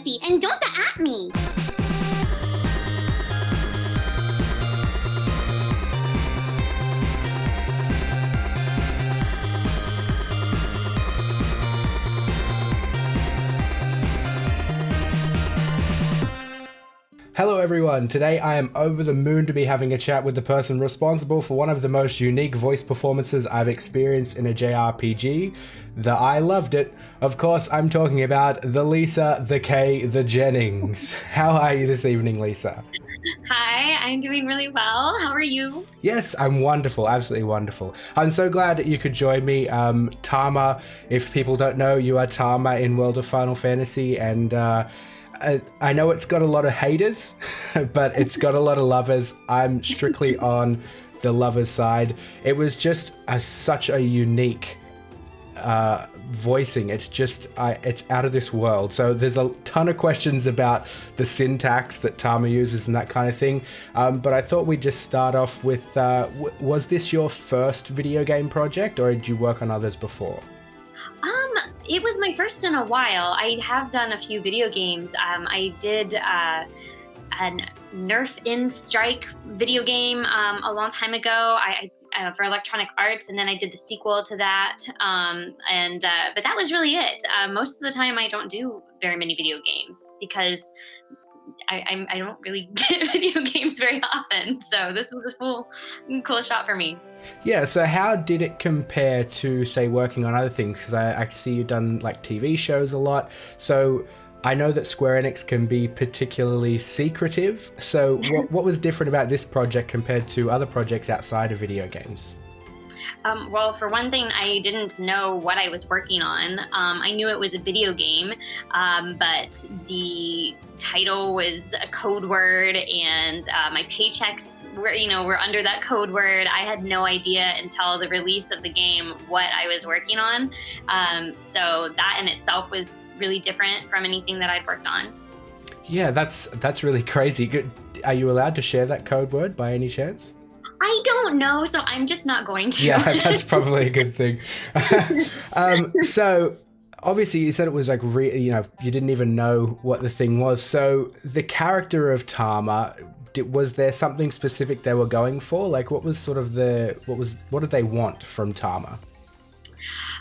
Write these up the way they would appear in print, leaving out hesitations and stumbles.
fantasy, and don't at me. Hello everyone, today I am over the moon to be having a chat with the person responsible for one of the most unique voice performances I've experienced in a JRPG. I loved it. Of course, I'm talking about the Lisa Kay Jennings. How are you this evening, Lisa? Hi, I'm doing really well. How are you? Yes, I'm wonderful, absolutely wonderful. I'm so glad that you could join me. Tama, if people don't know, you are Tama in World of Final Fantasy, and I know it's got a lot of haters, but it's got a lot of lovers. I'm strictly on the lovers side. It was just such a unique voicing. It's out of this world. So there's a ton of questions about the syntax that Tama uses and that kind of thing. But I thought we'd just start off with, was this your first video game project, or did you work on others before? It was my first in a while. I have done a few video games. I did a Nerf In Strike video game a long time ago. I for Electronic Arts, and then I did the sequel to that. But that was really it. Most of the time, I don't do very many video games because I don't really get video games very often. So this was a cool shot for me. Yeah, so how did it compare to, say, working on other things? Because I see you've done like TV shows a lot. So I know that Square Enix can be particularly secretive. So what was different about this project compared to other projects outside of video games? Well, for one thing, I didn't know what I was working on. I knew it was a video game, but the title was a code word, and my paychecks were under that code word. I had no idea until the release of the game what I was working on. So that in itself was really different from anything that I'd worked on. Yeah, that's really crazy. Good. Are you allowed to share that code word by any chance? I don't know, so I'm just not going to. Yeah, that's probably a good thing. So obviously you said it was like, you didn't even know what the thing was. So the character of Tama, was there something specific they were going for? Like what was sort of what did they want from Tama?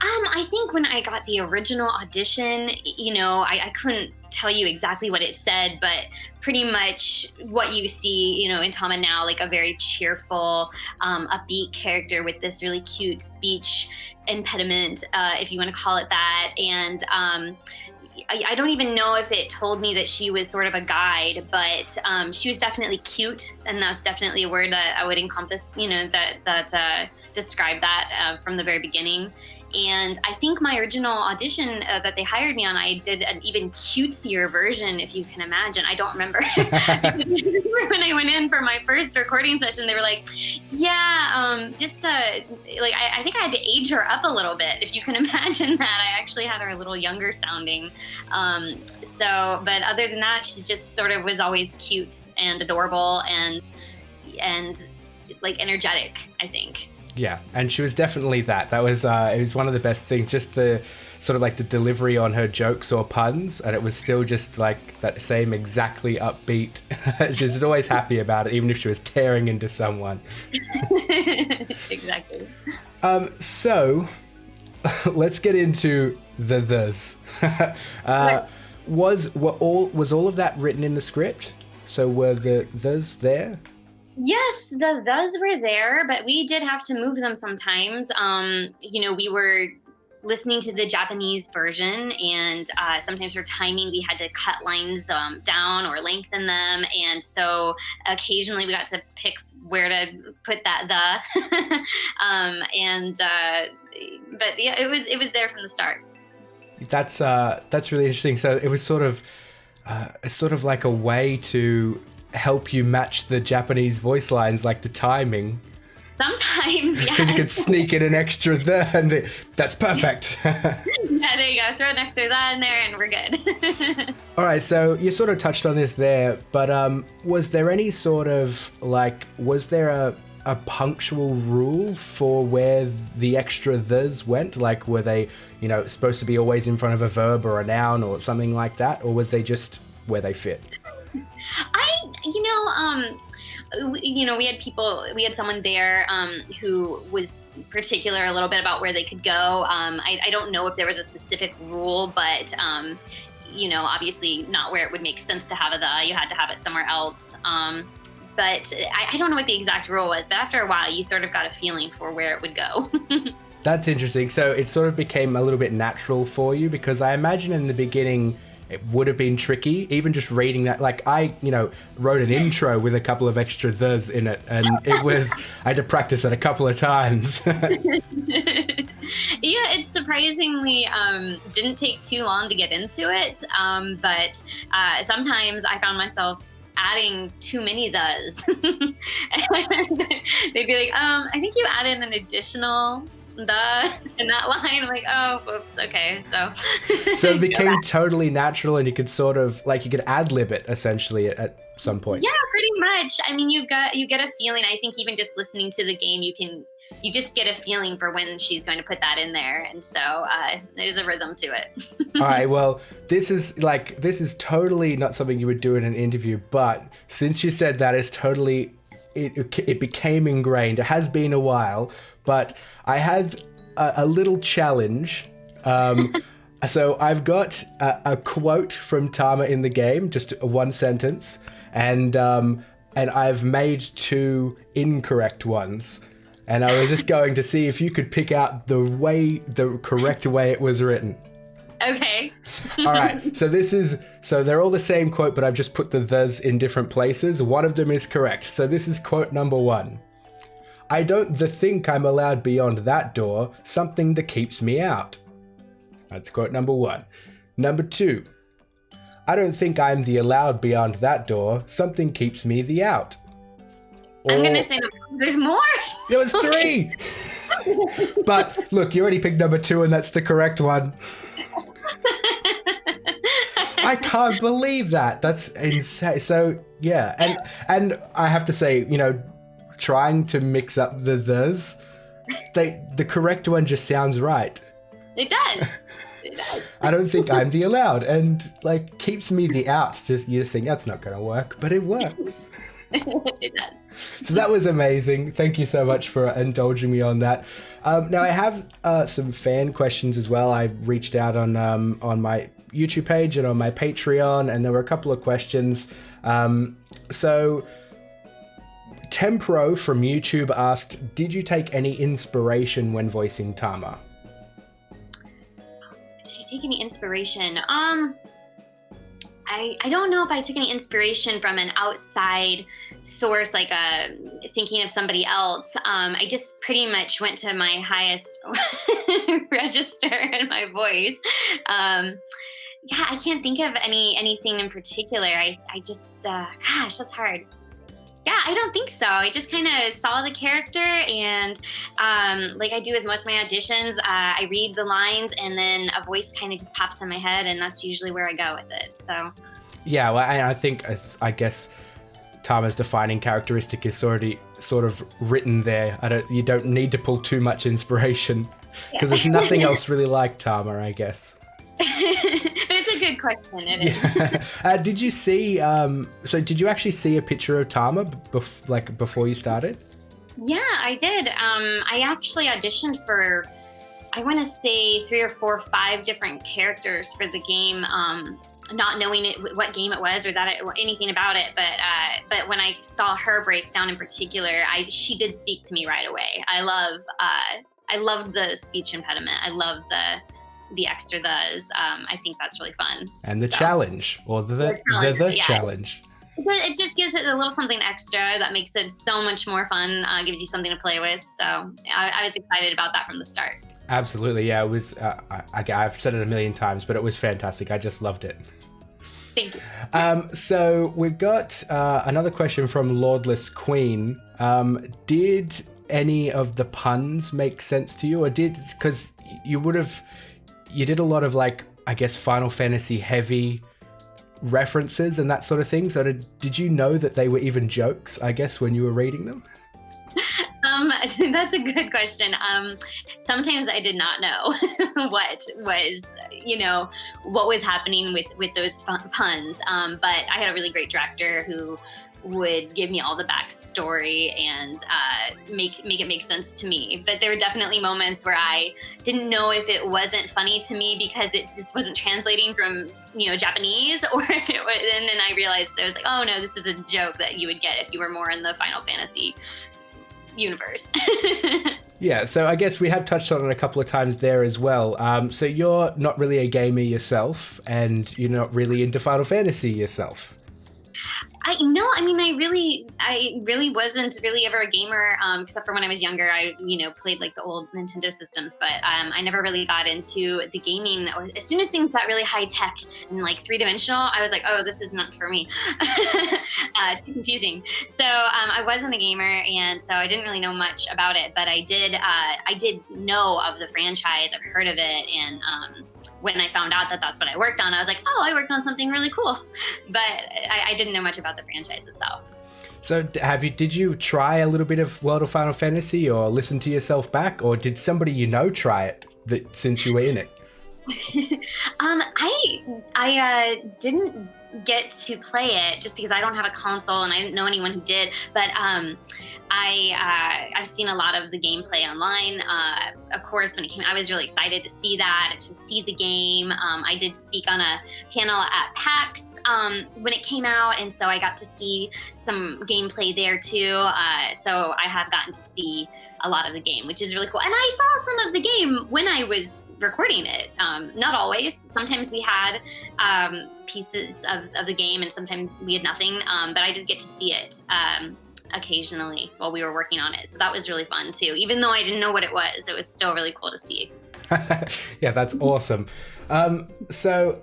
I think when I got the original audition, I couldn't tell you exactly what it said, but pretty much what you see, in Tama now, like a very cheerful, upbeat character with this really cute speech impediment, if you want to call it that. And I don't even know if it told me that she was sort of a guide, but she was definitely cute, and that's definitely a word that I would encompass, that describe that from the very beginning. And I think my original audition that they hired me on, I did an even cutesier version, if you can imagine. I don't remember. When I went in for my first recording session, they were like, yeah, I think I had to age her up a little bit, if you can imagine that. I actually had her a little younger sounding. But other than that, she just sort of was always cute and adorable and like energetic, I think. Yeah, and she was definitely that. That was it was one of the best things, just the sort of like the delivery on her jokes or puns, and it was still just like that same exactly upbeat. She was always happy about it, even if she was tearing into someone. Exactly. So let's get into this. Was all of that written in the script? So were the thes there? Yes, the thes were there, but we did have to move them sometimes. We were listening to the Japanese version, and sometimes for timing, we had to cut lines down or lengthen them. And so occasionally we got to pick where to put that but yeah, it was there from the start. That's really interesting. So it was sort of like a way to help you match the Japanese voice lines, like the timing. Sometimes, yeah. Because you could sneak in an extra there, and that's perfect. Yeah, there you go. Throw an extra that in there, and we're good. All right, so you sort of touched on this there, but was there any sort of was there a punctual rule for where the extra thes went? Like, were they, supposed to be always in front of a verb or a noun or something like that? Or was they just where they fit? We had someone there who was particular a little bit about where they could go. I don't know if there was a specific rule, but obviously not where it would make sense to have a the. You had to have it somewhere else. But I don't know what the exact rule was, but after a while, you sort of got a feeling for where it would go. That's interesting. So it sort of became a little bit natural for you, because I imagine in the beginning it would have been tricky, even just reading that. Like, I wrote an intro with a couple of extra thes in it, and I had to practice it a couple of times. Yeah, it surprisingly didn't take too long to get into it, but sometimes I found myself adding too many thes. They'd be like, I think you added an additional the in that line. I'm like, oh, whoops, okay. So it became totally natural, and you could sort of, like, you could ad-lib it essentially at some point. Yeah, pretty much. I mean, you get a feeling. I think even just listening to the game, you just get a feeling for when she's going to put that in there, and so there's a rhythm to it. All right, well, this is totally not something you would do in an interview, but since you said that, it's totally, it became ingrained. It has been a while, but I had a little challenge. So I've got a quote from Tama in the game, just one sentence, and I've made 2 incorrect ones. And I was just going to see if you could pick out the correct way it was written. Okay. All right. So they're all the same quote, but I've just put the thes in different places. One of them is correct. So this is quote number 1. I don't think I'm allowed beyond that door, something that keeps me out. That's quote number 1. Number 2. I don't think I'm the allowed beyond that door, something keeps me the out. I'm going to say there's more. There was 3. But look, you already picked number 2, and that's the correct one. I can't believe that. That's insane. So yeah, and I have to say, trying to mix up the thes, the correct one just sounds right. It does. It does. I don't think I'm the allowed, and like keeps me the out. You just think that's not going to work, but it works. It does. So that was amazing. Thank you so much for indulging me on that. Now I have some fan questions as well. I reached out on my YouTube page and on my Patreon, and there were a couple of questions. So Temproux from YouTube asked, did you take any inspiration when voicing Tama? Did I take any inspiration? I don't know if I took any inspiration from an outside source, like thinking of somebody else. I just pretty much went to my highest register in my voice. Yeah, I can't think of anything in particular. I just, gosh, that's hard. Yeah, I don't think so. I just kind of saw the character, and like I do with most of my auditions, I read the lines, and then a voice kind of just pops in my head, and that's usually where I go with it. So. Yeah, well, I think, I guess, Tama's defining characteristic is already sort of written there. You don't need to pull too much inspiration, because there's nothing else really like Tama, I guess. It's a good question. It is. Did you see? So did you actually see a picture of Tama before you started? Yeah, I did. I actually auditioned for, I want to say 3 or 4 or 5 different characters for the game. Not knowing what game it was or anything about it, but when I saw her breakdown in particular, she did speak to me right away. I love the speech impediment. I love the extra thes. I think that's really fun. And the challenge, or the challenge. But it just gives it a little something extra that makes it so much more fun, gives you something to play with. So I was excited about that from the start. Absolutely, yeah. It was. I've said it a million times, but it was fantastic. I just loved it. Thank you. So we've got another question from Lordless Queen. Did any of the puns make sense to you, or because you did a lot of, like, I guess, Final Fantasy heavy references and that sort of thing. So did you know that they were even jokes, I guess, when you were reading them? That's a good question. Sometimes I did not know what was happening with those puns. But I had a really great director who would give me all the backstory and make it make sense to me. But there were definitely moments where I didn't know if it wasn't funny to me because it just wasn't translating from Japanese, or if it was, and then I realized I was like, oh no, this is a joke that you would get if you were more in the Final Fantasy universe. Yeah, so I guess we have touched on it a couple of times there as well. So you're not really a gamer yourself, and you're not really into Final Fantasy yourself. I really wasn't really ever a gamer, except for when I was younger. I, played like the old Nintendo systems, but I never really got into the gaming. As soon as things got really high tech and like 3-dimensional, I was like, oh, this is not for me. It's too confusing. So I wasn't a gamer, and so I didn't really know much about it, but I did know of the franchise. I've heard of it, and when I found out that that's what I worked on, I was like, oh, I worked on something really cool. But I didn't know much about the franchise itself. So did you try a little bit of World of Final Fantasy, or listen to yourself back, or did somebody try it since you were in it? I didn't get to play it just because I don't have a console and I didn't know anyone who did, but I've seen a lot of the gameplay online. Of course, when it came, I was really excited to see that, to see the game. I did speak on a panel at PAX when it came out, and so I got to see some gameplay there too. So I have gotten to see a lot of the game, which is really cool. And I saw some of the game when I was recording it. Not always. Sometimes we had pieces of the game, and sometimes we had nothing. But I did get to see it occasionally while we were working on it. So that was really fun too. Even though I didn't know what it was still really cool to see. Yeah, that's awesome. So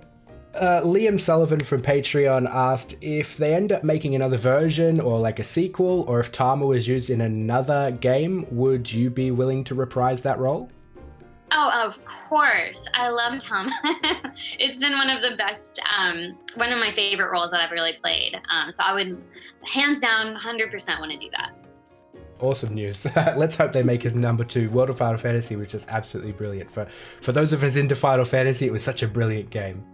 Liam Sullivan from Patreon asked if they end up making another version or like a sequel, or if Tama was used in another game, would you be willing to reprise that role? Oh, of course. I love Tama. It's been one of the best, one of my favorite roles that I've really played. So I would, hands down, 100% want to do that. Awesome news. Let's hope they make it number 2. World of Final Fantasy was just absolutely brilliant. For those of us into Final Fantasy, it was such a brilliant game.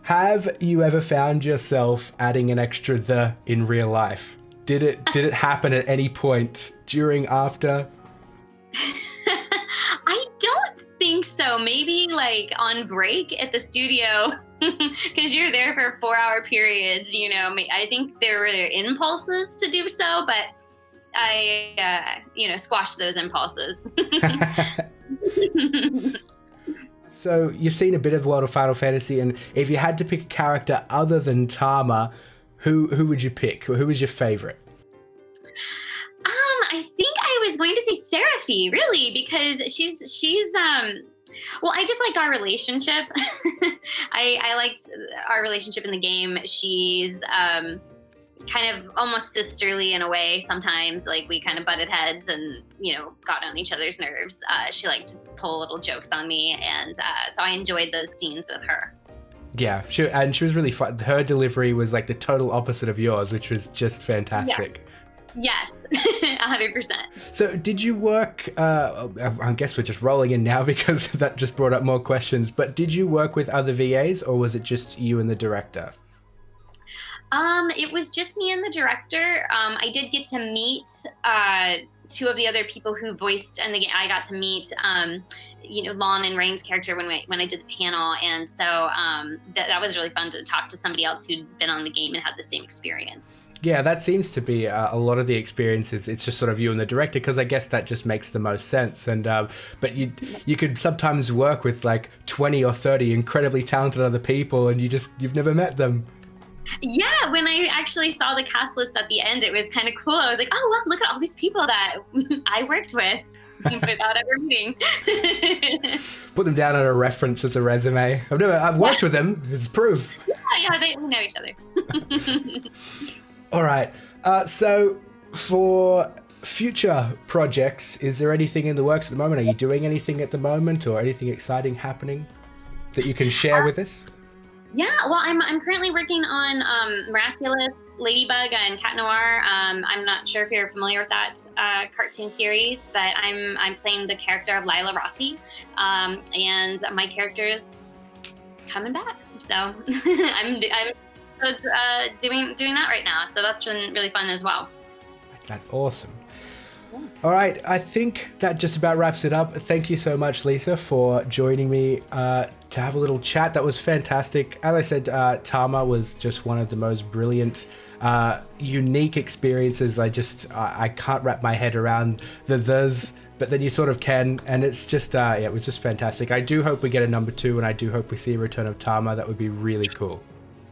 Have you ever found yourself adding an extra "the" in real life? Did it happen at any point during, after? I don't think so. Maybe like on break at the studio, because you're there for 4-hour periods. I think there were impulses to do so, but I squashed those impulses. So you've seen a bit of World of Final Fantasy, and if you had to pick a character other than Tama, who would you pick? Who was your favorite? I think I was going to say Seraphy, really, because she's well, I just liked our relationship. I liked our relationship in the game. She's kind of almost sisterly in a way sometimes. Like, we kind of butted heads and got on each other's nerves. She liked to pull little jokes on me, and so I enjoyed those scenes with her. Yeah, she was really fun. Her delivery was like the total opposite of yours, which was just fantastic. Yeah. Yes, 100%. So did you work, I guess we're just rolling in now because that just brought up more questions, but did you work with other VAs, or was it just you and the director? It was just me and the director. I did get to meet 2 of the other people who voiced, and I got to meet, Lon and Rain's character when I did the panel, and so that was really fun to talk to somebody else who'd been on the game and had the same experience. Yeah, that seems to be a lot of the experiences. It's just sort of you and the director, because I guess that just makes the most sense. And but you could sometimes work with like 20 or 30 incredibly talented other people, and you've never met them. Yeah, when I actually saw the cast list at the end, it was kind of cool. I was like, oh, well, look at all these people that I worked with without ever meeting. Put them down on a reference as a resume. I've worked with them. It's proof. Yeah, they know each other. All right. So for future projects, is there anything in the works at the moment? Are you doing anything at the moment, or anything exciting happening that you can share with us? Yeah, well, I'm currently working on Miraculous Ladybug and Cat Noir. I'm not sure if you're familiar with that cartoon series, but I'm playing the character of Lila Rossi, and my character's coming back. So I'm doing that right now. So that's been really fun as well. That's awesome. All right, I think that just about wraps it up. Thank you so much, Lisa, for joining me to have a little chat. That was fantastic. As I said, Tama was just one of the most brilliant, unique experiences. I can't wrap my head around the but then you sort of can, and it's just, yeah, it was just fantastic. I do hope we get a number 2, and I do hope we see a return of Tama. That would be really cool.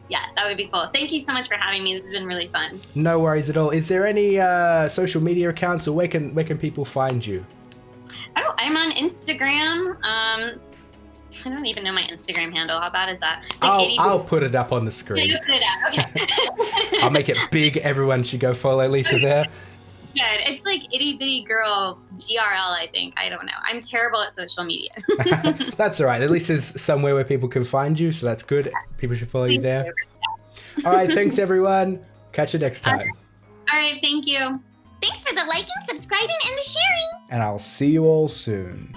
Yeah, that would be cool. Thank you so much for having me. This has been really fun. No worries at all. Is there any social media accounts, or where can people find you? Oh, I'm on Instagram. I don't even know my Instagram handle. How bad is that? It's like I'll put it up on the screen. Yeah, you put it up. Okay. I'll make it big. Everyone should go follow Lisa there. Good. It's like itty bitty girl GRL, I think. I don't know. I'm terrible at social media. That's all right. At least there's somewhere where people can find you, so that's good. People should follow you there. All right. Thanks, everyone. Catch you next time. All right. Thank you. Thanks for the liking, subscribing, and the sharing. And I'll see you all soon.